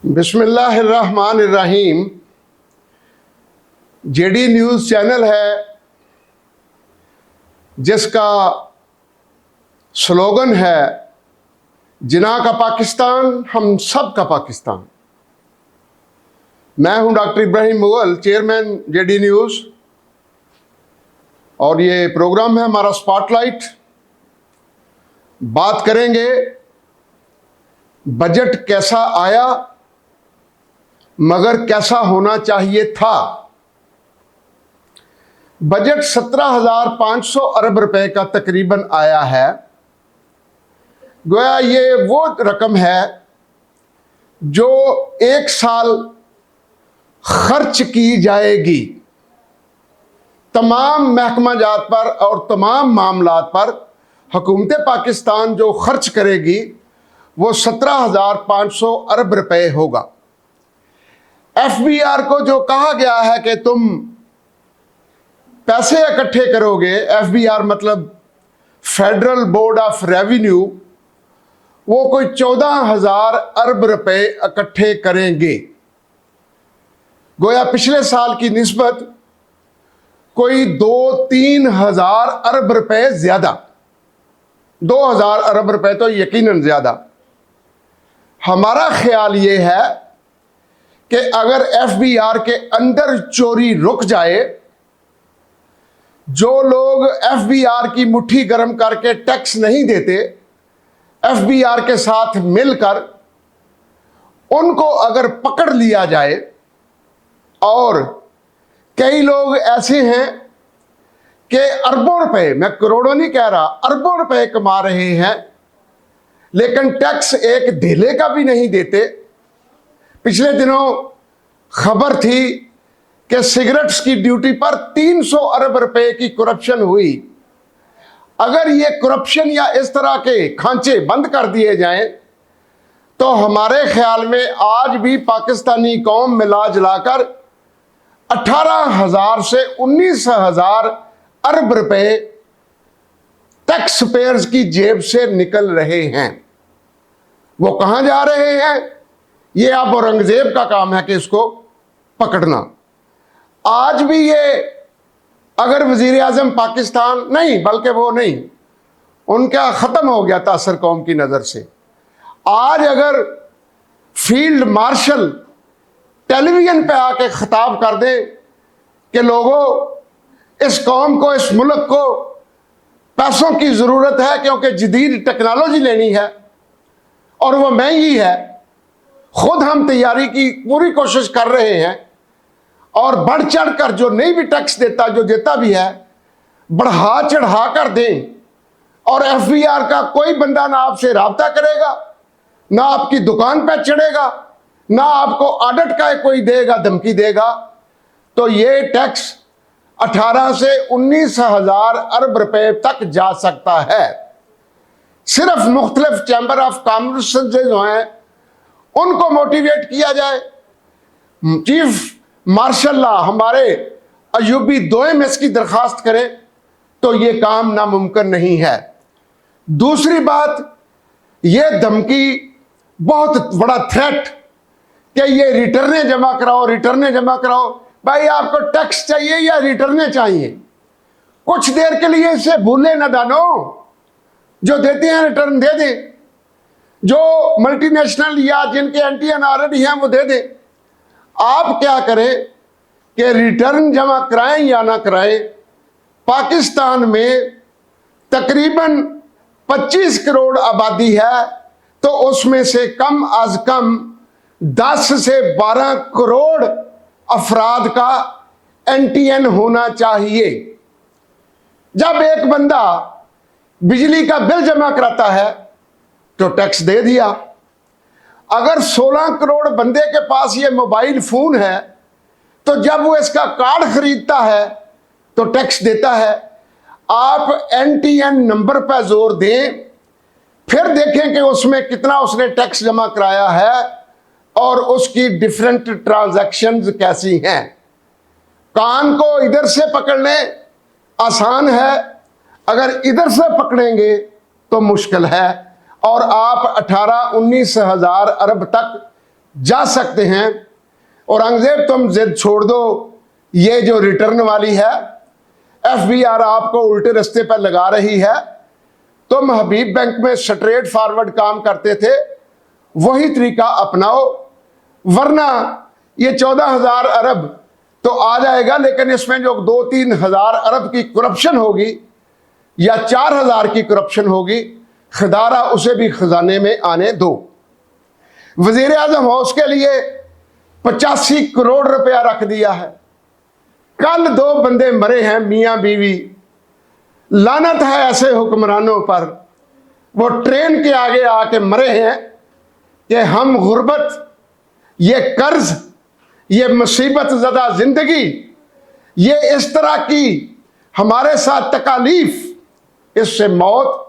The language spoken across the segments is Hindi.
बिस्मिल्लाहिर्रहमानिर्रहीम। जेडी न्यूज़ चैनल है जिसका स्लोगन है जिना का पाकिस्तान, हम सब का पाकिस्तान। मैं हूं doctor Ibrahim Mughal, chairman JD news, और ये प्रोग्राम है हमारा स्पॉटलाइट। बात करेंगे बजट कैसा आया मगर कैसा होना चाहिए था। बजट 17,500 अरब रुपए का तकरीबन आया है। गोया ये वो रकम है जो एक साल खर्च की जाएगी तमाम महकमा जात पर और तमाम मामलात पर। हुकूमत पाकिस्तान जो खर्च करेगी वो 17,500 अरब रुपए होगा। FBR को जो कहा गया है कि तुम पैसे इकट्ठे करोगे, FBR मतलब फेडरल बोर्ड ऑफ रेवेन्यू, वो कोई 14,000 अरब रुपए इकट्ठे करेंगे। गोया पिछले साल की निस्बत कोई 2-3 हजार अरब रुपए ज्यादा, 2,000 अरब रुपए तो यकीनन ज्यादा। हमारा ख्याल ये है कि अगर FBR के अंदर चोरी रुक जाए, जो लोग FBR की मुट्ठी गर्म करके टैक्स नहीं देते, FBR के साथ मिलकर उनको अगर पकड़ लिया जाए, और कई लोग ऐसे हैं कि अरबों रुपए, मैं करोड़ों नहीं कह रहा, अरबों रुपए कमा रहे हैं लेकिन टैक्स एक धेले का भी नहीं देते। पिछले दिनों खबर थी कि सिगरेट्स की ड्यूटी पर 300 अरब रुपए की करप्शन हुई। अगर ये करप्शन या इस तरह के खांचे बंद कर दिए जाएं तो हमारे ख्याल में आज भी पाकिस्तानी कौम मिला जुलाकर 18,000 से 19,000 अरब रुपए टैक्स पेयर्स की जेब से निकल रहे हैं। वो कहां जा रहे हैं? ये अब औरंगजेब का काम है कि इसको पकड़ना। आज भी ये अगर वजीर आजम पाकिस्तान नहीं, बल्कि वो नहीं, उनका खत्म हो गया तासर कौम की नजर से। आज अगर फील्ड मार्शल टेलीविजन पे आके खिताब कर दे कि लोगों, इस कौम को, इस मुल्क को पैसों की जरूरत है क्योंकि जदीद टेक्नोलॉजी लेनी है और वो महंगी है, खुद हम तैयारी की पूरी कोशिश कर रहे हैं, और बढ़ चढ़ कर जो नहीं भी टैक्स देता, जो देता भी है, बढ़ा चढ़ा कर दें, और FBR का कोई बंदा ना आपसे राब्ता करेगा, ना आपकी दुकान पर चढ़ेगा, ना आपको ऑडिट का कोई देगा, धमकी देगा, तो ये टैक्स 18 से 19,000 अरब रुपए तक जा सकता है। सिर्फ मुख्तलिफ चैम्बर ऑफ कॉमर्स से जो हैं उनको मोटिवेट किया जाए। चीफ मार्शल हमारे अयूबी दोयम इसकी दरखास्त करें तो ये काम नामुमकिन नहीं है। दूसरी बात, ये धमकी बहुत बड़ा थ्रेट कि ये रिटर्नें जमा कराओ, रिटर्नें जमा कराओ। भाई, आपको टैक्स चाहिए या रिटर्नें चाहिए? कुछ देर के लिए इसे भूले न दानो, जो देते हैं रिटर्न दे दें, जो मल्टीनेशनल या जिनके एंटी एनआरडी हैं वो दे दें। आप क्या करें कि रिटर्न जमा कराएं या ना कराएं, पाकिस्तान में तकरीबन 25 करोड़ आबादी है, तो उसमें से कम अज कम 10 से 12 करोड़ अफराद का NTN होना चाहिए। जब एक बंदा बिजली का बिल जमा कराता है तो टैक्स दे दिया। अगर 16 करोड़ बंदे के पास ये मोबाइल फोन है तो जब वो इसका कार्ड खरीदता है तो टैक्स देता है। आप NTN नंबर पर जोर दें, फिर देखें कि उसमें कितना उसने टैक्स जमा कराया है और उसकी डिफरेंट ट्रांजैक्शंस कैसी हैं। कान को इधर से पकड़ने आसान है, अगर इधर से पकड़ेंगे तो मुश्किल है, और आप 18-19 हजार अरब तक जा सकते हैं। औरंगजेब तुम जिद छोड़ दो, ये जो रिटर्न वाली है, एफबीआर आपको उल्टे रास्ते पर लगा रही है। तुम हबीब बैंक में स्ट्रेट फॉरवर्ड काम करते थे, वही तरीका अपनाओ, वरना ये 14,000 अरब तो आ जाएगा, लेकिन इसमें जो 2-3 हजार अरब की करप्शन होगी या 4,000 की करप्शन होगी, खदारा उसे भी खजाने में आने दो। वजीर आजम हाउस के लिए 85 करोड़ रुपया रख दिया है। कल 2 बंदे मरे हैं, मियां बीवी। लानत है ऐसे हुक्मरानों पर, वो ट्रेन के आगे आके मरे हैं कि हम गुर्बत, ये कर्ज, ये मुसीबत ज़दा जिंदगी, ये इस तरह की हमारे साथ तकालीफ, इससे मौत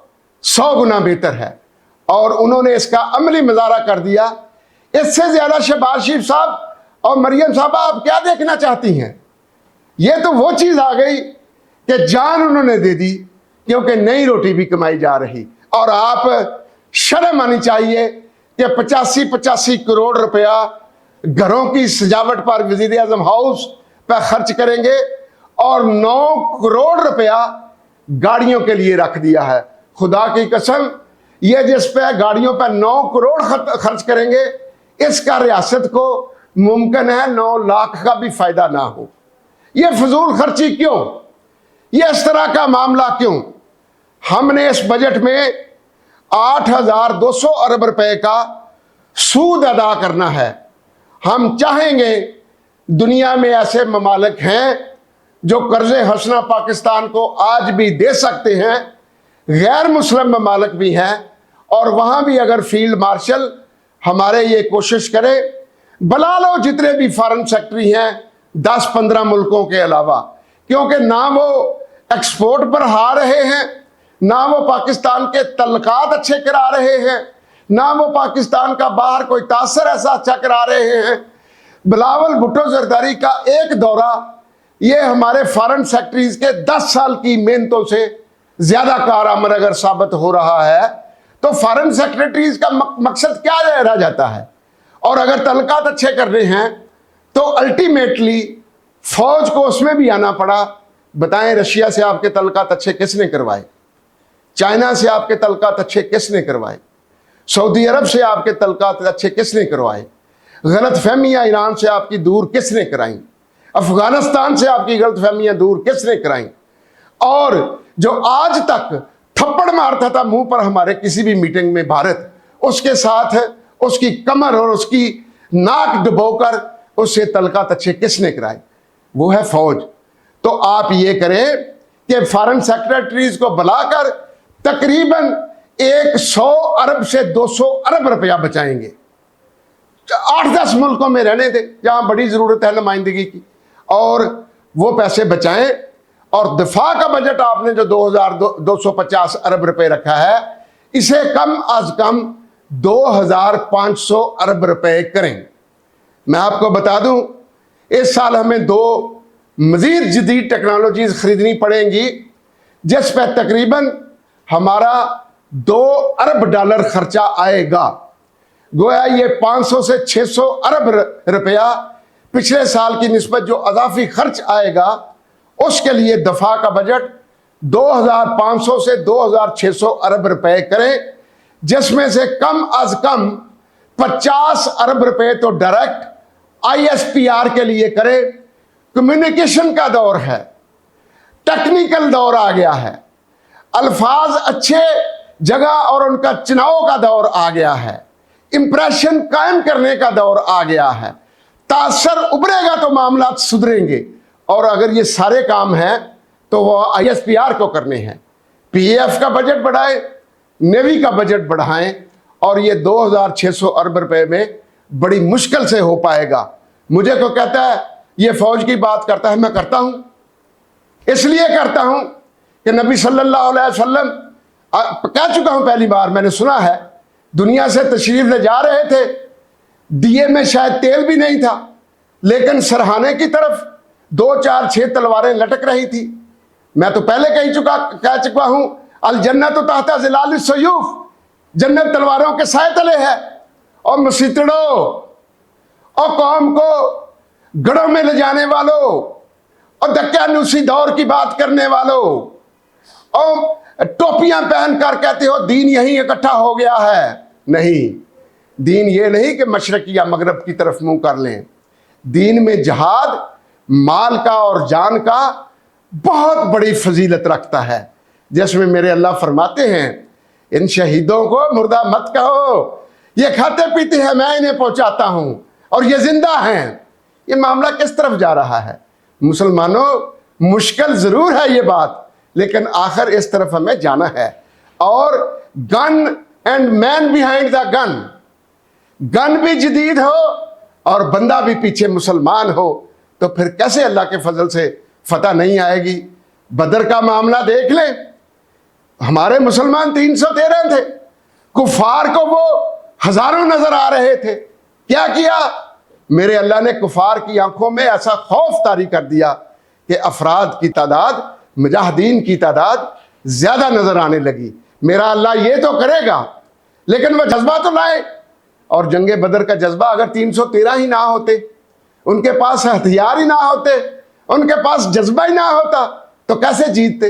100 गुना बेहतर है। और उन्होंने इसका अमली मुजाहरा कर दिया। इससे ज्यादा शहबाज शरीफ साहब और मरियम साहबा आप क्या देखना चाहती हैं? ये तो वो चीज आ गई कि जान उन्होंने दे दी, क्योंकि नई रोटी भी कमाई जा रही। और आप शर्म आनी चाहिए कि 85 करोड़ रुपया घरों की सजावट पर वजीर आजम हाउस पर खर्च करेंगे और 9 करोड़ रुपया गाड़ियों के लिए रख दिया है। खुदा की कसम, ये जिस पे गाड़ियों पर 9 करोड़ खर्च करेंगे, इसका रियासत को मुमकिन है 9 लाख का भी फायदा ना हो। ये फजूल खर्ची क्यों? ये इस तरह का मामला क्यों? हमने इस बजट में 8,200 अरब रुपए का सूद अदा करना है। हम चाहेंगे, दुनिया में ऐसे ममालिक हैं जो कर्जे हसना पाकिस्तान को आज भी दे सकते हैं, गैर मुस्लिम ममालिक भी हैं, और वहां भी अगर फील्ड मार्शल हमारे ये कोशिश करे, बुला लो जितने भी फॉरेन सेक्रेटरी हैं 10-15 मुल्कों के अलावा, क्योंकि ना वो एक्सपोर्ट पर हा रहे हैं, ना वो पाकिस्तान के तल्लकात अच्छे करा रहे हैं, ना वो पाकिस्तान का बाहर कोई तासर ऐसा अच्छा करा रहे हैं। बिलावल भुट्टो जरदारी का एक दौरा, ये हमारे फॉरेन सेक्रेटरीज के 10 साल की मेहनतों से ज्यादा कारआमद अगर साबित हो रहा है, तो फॉरेन सेक्रेटरीज का मकसद क्या रह जाता है? और अगर तल्लकात अच्छे करने हैं तो अल्टीमेटली फौज को उसमें भी आना पड़ा। बताएं, रशिया से आपके तल्लकात अच्छे किसने करवाए? चाइना से आपके तल्लकात अच्छे किसने करवाए? सऊदी अरब से आपके तल्लकात अच्छे किसने करवाए? गलत फहमियाँ ईरान से आपकी दूर किसने कराई? अफगानिस्तान से आपकी गलत फहमियाँ दूर किसने कराई? और जो आज तक थप्पड़ मारता था मुंह पर हमारे किसी भी मीटिंग में भारत, उसके साथ उसकी कमर और उसकी नाक डुबोकर उससे तल्लकात अच्छे किसने कराए? वो है फौज। तो आप ये करें कि फॉरेन सेक्रेटरीज को बुलाकर तकरीबन 100 अरब से 200 अरब रुपया बचाएंगे। 8-10 मुल्कों में रहने दें जहां बड़ी जरूरत है नुमाइंदगी की, और वो पैसे बचाएं। और दिफा का बजट आपने जो 2,250 अरब रुपए रखा है, इसे कम अज कम 2,500 अरब रुपए करें। मैं आपको बता दूं, इस साल हमें 2 मजीद जदीद टेक्नोलॉजीज खरीदनी पड़ेंगी, जिस पर तकरीबन हमारा $2 अरब खर्चा आएगा। गोया ये 500 से 600 अरब रुपया पिछले साल की निस्बत जो अजाफी खर्च आएगा, उसके लिए दफा का बजट 2,500 से 2,600 अरब रुपए करें, जिसमें से कम अज कम 50 अरब रुपए तो डायरेक्ट ISPR के लिए करें। कम्युनिकेशन का दौर है, टेक्निकल दौर आ गया है, अल्फाज अच्छे जगह और उनका चुनाव का दौर आ गया है, इंप्रेशन कायम करने का दौर आ गया है। तासर उभरेगा तो मामला सुधरेंगे। और अगर ये सारे काम हैं तो वो ISPR को करने हैं। PAF का बजट बढ़ाएं, नेवी का बजट बढ़ाएं, और ये 2,600 अरब रुपए में बड़ी मुश्किल से हो पाएगा। मुझे को कहता है ये फौज की बात करता है, मैं करता हूं, इसलिए करता हूं कि नबी सल्लल्लाहु अलैहि वसल्लम, कह चुका हूं पहली बार, मैंने सुना है, दुनिया से तशरीफ ले जा रहे थे, दिए में शायद तेल भी नहीं था, लेकिन सरहाने की तरफ 2, 4, 6 तलवारें लटक रही थी। मैं तो पहले कह चुका हूं, अल जन्नत तहता ज़िलाल सयूफ, जन्नत तलवारों के साए तले है। और मसीतड़ो, और कौम को गढ़ों में ले जाने वालों और दक्यानुसी दौर की बात करने वालों और टोपियां पहनकर कहते हो दीन यहीं इकट्ठा हो गया है। नहीं, दीन ये नहीं कि मशरक या मगरब की तरफ मुंह कर लें। दीन में जहाद माल का और जान का बहुत बड़ी फजीलत रखता है, जिसमें मेरे अल्लाह फरमाते हैं इन शहीदों को मुर्दा मत कहो, ये खाते पीते हैं, मैं इन्हें पहुंचाता हूं और ये जिंदा हैं। ये मामला किस तरफ जा रहा है मुसलमानों? मुश्किल जरूर है ये बात, लेकिन आखिर इस तरफ हमें जाना है। और gun and man behind the gun, gun भी जदीद हो और बंदा भी पीछे मुसलमान हो, तो फिर कैसे अल्लाह के फजल से फतह नहीं आएगी? बदर का मामला देख लें, हमारे मुसलमान 313 थे, कुफार को वो हजारों नजर आ रहे थे। क्या किया? मेरे अल्लाह ने कुफार की आंखों में ऐसा खौफ तारी कर दिया कि अफराद की तादाद, मुजाहिदीन की तादाद ज्यादा नजर आने लगी। मेरा अल्लाह ये तो करेगा, लेकिन वह जज्बा तो लाए। और जंगे बदर का जज्बा अगर 313 ही ना होते, उनके पास हथियार ही ना होते, उनके पास जज्बा ही ना होता, तो कैसे जीतते?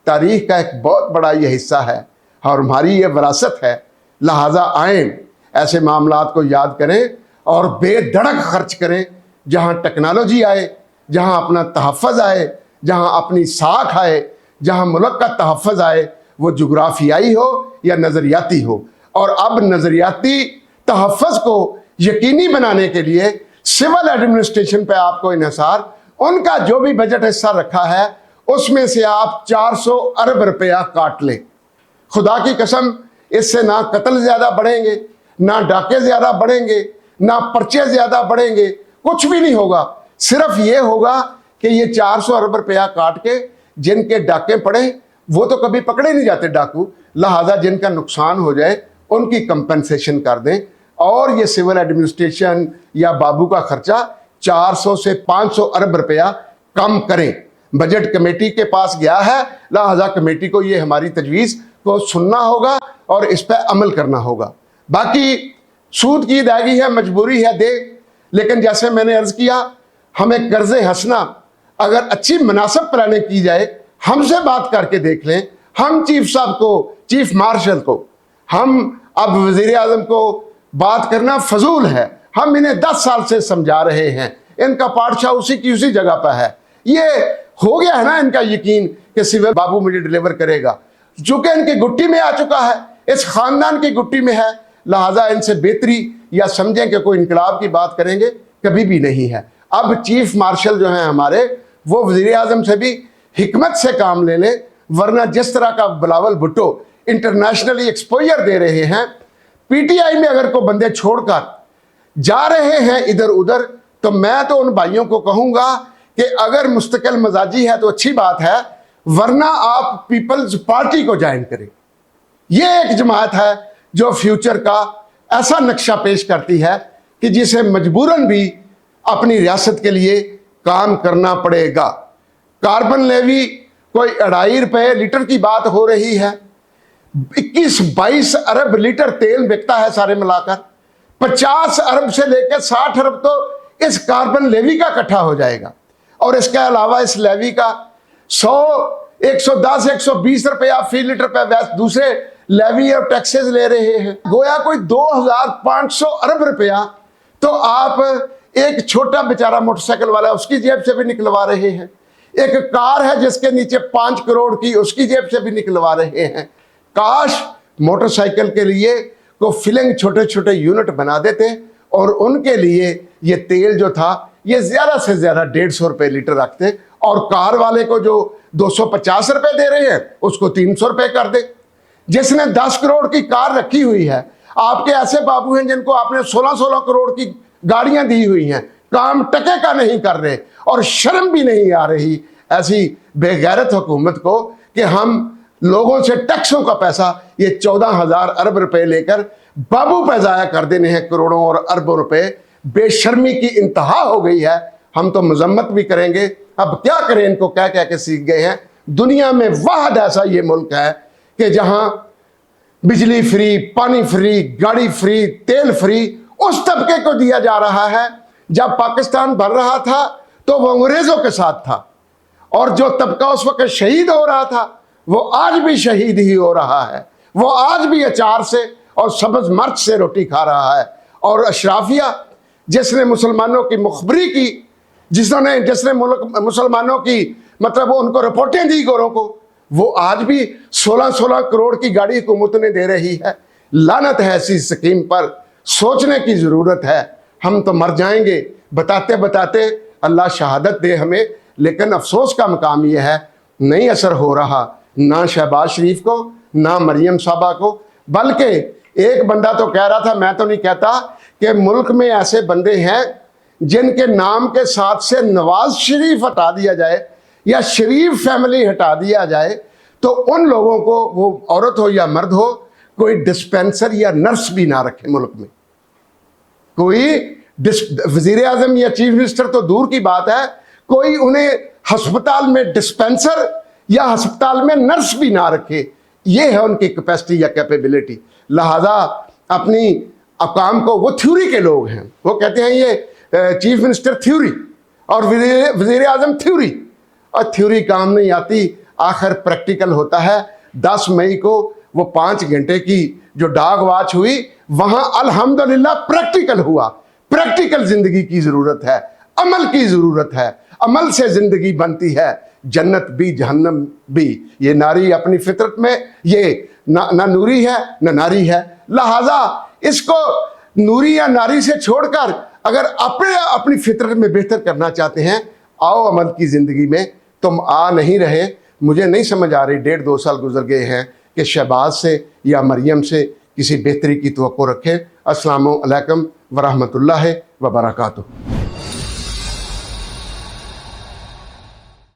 तारीख का एक बहुत बड़ा ये हिस्सा है और हमारी ये विरासत है। लिहाजा आए ऐसे मामलात को याद करें और बेधड़क खर्च करें। जहां टेक्नोलॉजी आए, जहां अपना तहफ़्फ़ुज़ आए, जहां अपनी साख आए, जहां मुल्क का तहफ़्फ़ुज़ आए, वो जुग्राफियाई हो या नज़रियाती हो। और अब नज़रियाती तहफ़्फ़ुज़ को यकीनी बनाने के लिए सिविल एडमिनिस्ट्रेशन पे आपको इन्हिसार, उनका जो भी बजट हिस्सा रखा है उसमें से आप 400 अरब रुपया काट लें। खुदा की कसम, इससे ना कत्ल ज्यादा बढ़ेंगे, ना डाके ज्यादा बढ़ेंगे, ना पर्चे ज्यादा बढ़ेंगे, कुछ भी नहीं होगा। सिर्फ ये होगा कि ये 400 अरब रुपया काट के जिनके डाके पड़े वो तो कभी पकड़े नहीं जाते डाकू, लिहाजा जिनका नुकसान हो जाए उनकी कंपनसेशन कर दें। और ये सिविल एडमिनिस्ट्रेशन या बाबू का खर्चा 400 से 500 अरब रुपया कम करें। बजट कमेटी के पास गया है, लिहाजा कमेटी को ये हमारी तजवीज़ को सुनना होगा और इस पर अमल करना होगा। बाकी सूद की अदायगी है, मजबूरी है दे, लेकिन जैसे मैंने अर्ज किया, हमें कर्जे हंसना अगर अच्छी मुनासिब प्लानिंग की जाए, हमसे बात करके देख लें। हम चीफ साहब को, चीफ मार्शल को, हम अब वजीर आजम को बात करना फजूल है। हम इन्हें 10 साल से समझा रहे हैं, इनका पाठशाह उसी की उसी जगह पर है। ये हो गया है ना इनका यकीन कि सिविल बाबू मुझे डिलीवर करेगा, चूंकि इनकी गुट्टी में आ चुका है, इस खानदान की गुट्टी में है। लिहाजा इनसे बेहतरी या समझें कि कोई इनकलाब की बात करेंगे, कभी भी नहीं है। अब चीफ मार्शल जो हैं हमारे, वो वजीर आजम से भी हिकमत से काम ले लें, वरना जिस तरह का बिलावल भुट्टो इंटरनेशनली एक्सपोजर दे रहे हैं, पीटीआई में अगर कोई बंदे छोड़कर जा रहे हैं इधर उधर, तो मैं तो उन भाइयों को कहूंगा कि अगर मुस्तकिल मजाजी है तो अच्छी बात है, वरना आप पीपल्स पार्टी को ज्वाइन करें। यह एक जमात है जो फ्यूचर का ऐसा नक्शा पेश करती है कि जिसे मजबूरन भी अपनी रियासत के लिए काम करना पड़ेगा। कार्बन लेवी कोई 2.5 रुपये लीटर की बात हो रही है, 21-22 अरब लीटर तेल बिकता है सारे मिलाकर। 50 अरब से लेकर 60 अरब तो इस कार्बन लेवी का इकट्ठा हो जाएगा। और इसके अलावा इस लेवी का 100, 110, 120 रुपया फी लीटर पे दूसरे लेवी और टैक्सेस ले रहे हैं। गोया कोई 2500 अरब रुपया तो आप एक छोटा बेचारा मोटरसाइकिल वाला उसकी जेब से भी निकलवा रहे हैं। एक कार है जिसके नीचे 5 करोड़ की, उसकी जेब से भी निकलवा रहे हैं। काश मोटरसाइकिल के लिए को फिलिंग छोटे छोटे यूनिट बना देते और उनके लिए ये तेल जो था ये ज्यादा से ज्यादा 150 रुपये लीटर रखते, और कार वाले को जो 250 रुपये दे रहे हैं उसको 300 रुपये कर दे। जिसने 10 करोड़ की कार रखी हुई है, आपके ऐसे बाबू हैं जिनको आपने 16-16 करोड़ की गाड़ियां दी हुई हैं, काम टके का नहीं कर रहे और शर्म भी नहीं आ रही ऐसी बेगैरत हुकूमत को कि हम लोगों से टैक्सों का पैसा ये 14,000 अरब रुपए लेकर बाबू पे जाया कर देने हैं, करोड़ों और अरबों रुपए। बेशर्मी की इंतहा हो गई है। हम तो मजम्मत भी करेंगे, अब क्या करें, इनको कह कह के सीख गए हैं। दुनिया में वाहद ऐसा ये मुल्क है कि जहां बिजली फ्री, पानी फ्री, गाड़ी फ्री, तेल फ्री उस तबके को दिया जा रहा है जब पाकिस्तान बन रहा था तो वो अंग्रेजों के साथ था, और जो तबका उस वक्त शहीद हो रहा था वो आज भी शहीद ही हो रहा है। वो आज भी अचार से और सब्ज मिर्च से रोटी खा रहा है। और अशराफिया जिसने मुसलमानों की मुखबरी की, जिसने मुसलमानों की मतलब उनको रिपोर्टें दी गोरों को, वो आज भी 16-16 करोड़ की गाड़ी हुकूमत ने दे रही है। लानत है ऐसी स्कीम पर, सोचने की ज़रूरत है। हम तो मर जाएंगे बताते बताते, अल्लाह शहादत दे हमें। लेकिन अफसोस का मकाम यह है, नहीं असर हो रहा ना शहबाज शरीफ को ना मरियम साहबा को। बल्कि एक बंदा तो कह रहा था, मैं तो नहीं कहता, कि मुल्क में ऐसे बंदे हैं जिनके नाम के साथ से नवाज शरीफ हटा दिया जाए या शरीफ फैमिली हटा दिया जाए तो उन लोगों को, वो औरत हो या मर्द हो, कोई डिस्पेंसर या नर्स भी ना रखे मुल्क में। कोई वजीर आजम या चीफ मिनिस्टर तो दूर की बात है, कोई उन्हें हस्पताल में डिस्पेंसर या हस्पताल में नर्स भी ना रखे। ये है उनकी कैपेसिटी या कैपेबिलिटी। लिहाजा अपनी अकाम को, वो थ्योरी के लोग हैं, वो कहते हैं ये चीफ मिनिस्टर थ्योरी और वजीर आजम थ्योरी, और थ्योरी काम नहीं आती, आखिर प्रैक्टिकल होता है। 10 मई को वो 5 घंटे की जो डाग वाच हुई, वहां अल्हम्दुलिल्लाह प्रैक्टिकल हुआ। प्रैक्टिकल जिंदगी की जरूरत है, अमल की जरूरत है। अमल से जिंदगी बनती है, जन्नत भी जहन्नम भी। ये नारी अपनी फितरत में ये ना नूरी है ना नारी है। लिहाजा इसको नूरी या नारी से छोड़कर अगर अपनी फितरत में बेहतर करना चाहते हैं, आओ अमल की जिंदगी में। तुम आ नहीं रहे, मुझे नहीं समझ आ रही, 1.5-2 साल गुजर गए हैं कि शहबाज से या मरियम से किसी बेहतरी की तवक्को रखें। अस्सलामु अलैकुम वरहमतुल्लाहि वबरकातुहू।